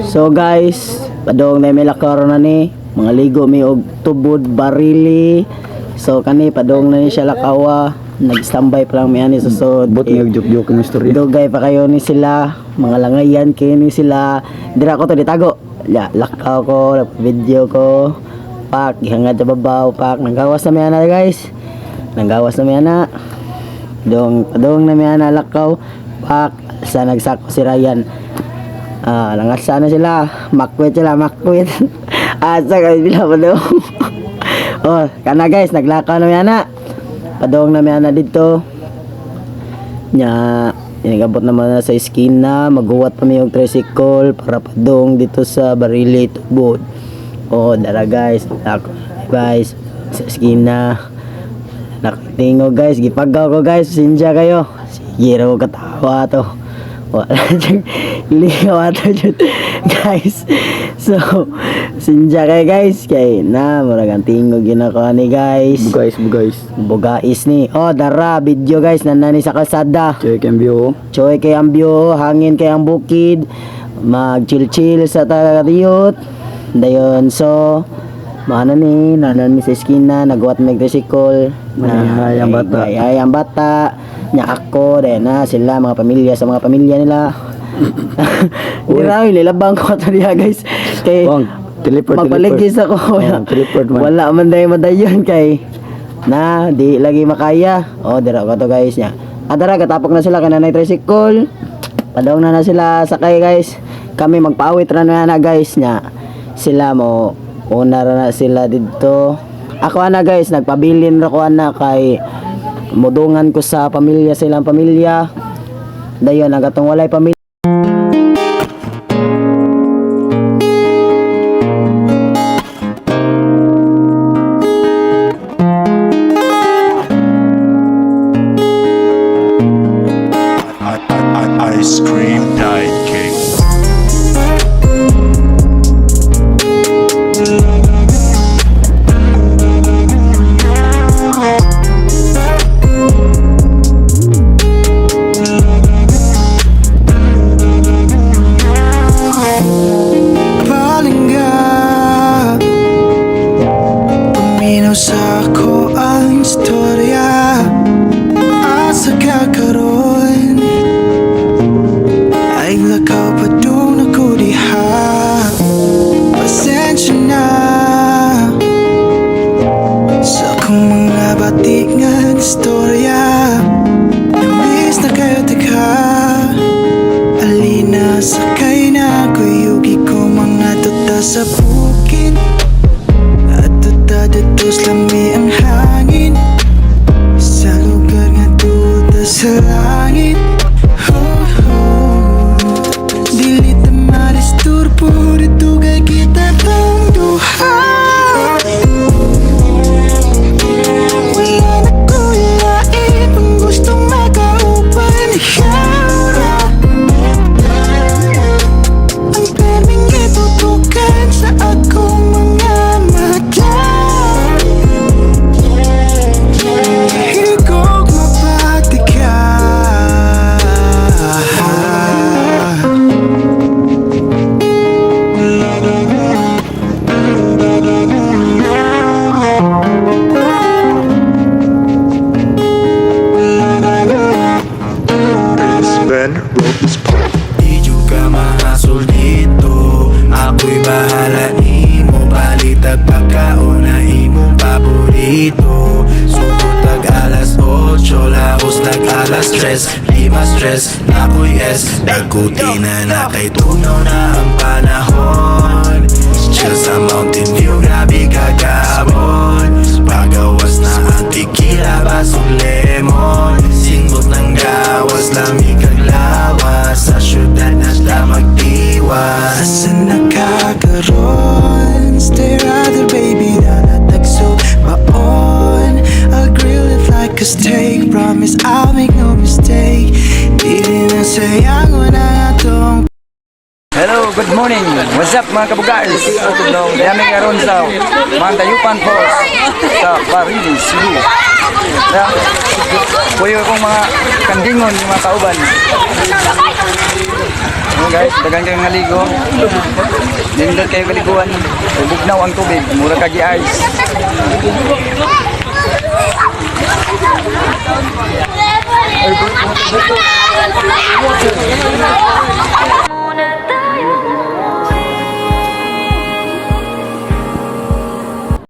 So guys, padong na may lakaro na ni mga ligo mi og tubod barili. So kani padong na ni siya lakawa, nag-standby pa lang mi ani susod. Bot nga joke ng istorya. Dugay pa kayo ni sila, mga langayan kayo ni sila. Dira ko to ditago. Ya, lakaw ko, video ko. Pak, ihangad sa babaw, pak. Nanggawas na mi ana guys. Nanggawas na mi ana. Padong na mi ana lakaw. Pak, sa nagsako si Ryan. Langasa na sila. Makwit sila, makwit. Asa ka sila padong. Oh, kana guys, naglakaw na mi ana. Padong na mi ana dito. Nya, inigabot naman na sa eskina, maguwat pa mi og tricycle para padong dito sa barili tubod. Oh, dara guys, ako guys sa eskina. Nakatingo guys, gipagaw ko guys, sinja kayo. Sige raw katawa to. Wala dyan, ligaw ato dyan guys. So, sinja kayo guys, kay na muragang tingog yun ako ni guys. Bugais. Bugais ni. Oh, dara video guys, nanani sa kalsada. Check and view. Choy kay ang view, hangin kay ang bukid. Mag chill sa tagadiyot. Dayon so maano ni nanan mi sa eskina, nagwat mig tricycle. Mayayay ang bata. Mayayay ang bata. Nya ako, dahil na sila mga pamilya sa mga pamilya nila. Hindi na, ililabang ko ito niya guys. Kay magpaligis ako. Wala man dahil madayon kay na di lagi makaya. Oh, dira ko to guys nya. Adara katapok na sila kananay tricycle. Padong na sila sakay guys. Kami magpaawit ra na guys nya. Sila mo una ra na sila dito. Ako ana guys, nagpabilin ra ko ana kay mudungan ko sa pamilya silang pamilya. Dayon ang katong walay pamilya. Ice cream night king. Sa ako ang istorya at sa kakaroon ay lakaw pa doon ako diha. Pasensya na sa akong mga batingan istorya. Namiss na kayo teka, alina sakay na kuyugi ko mga tuta sa bukid. Dados lami ang hangin sa lugar nga tuta sa langit. Dili ta madisturbo dito kay kita tang duha. Wala na ko ilain kung gustong makaupan ikaw. Ang perming itutukan sa akong mga mata. Di juga mahasol dito, ako'y bahala imo. Balitag pagkaon na imong paborito. Sugod tag alas 8, laos tag alas 3. Lima stress, nako'y S. Daguti na kay tunaw na ang panahon. Chill sa Mountain View, grabe kagabon. Pagawas na ang tequila, basong lemon. Singot ng gawas, lamig kag lawas. Sa syudad na ta magdiwas. Asa nakakaroon? Stay rather baby, nalatagso baon. I'll grill it like a steak, promise I'll make no mistake. Di rin na sayang wala na tong Hello, good morning. What's up mga kabugars? Kami karon sa Mantayupan Falls sa Parili, Cebu. Puyo kong mga kandingon, mga kauban. Ano guys, dagang kayong naligo. Nindot kayo kaliguan. Bugnaw ang tubig, mura kagi ice.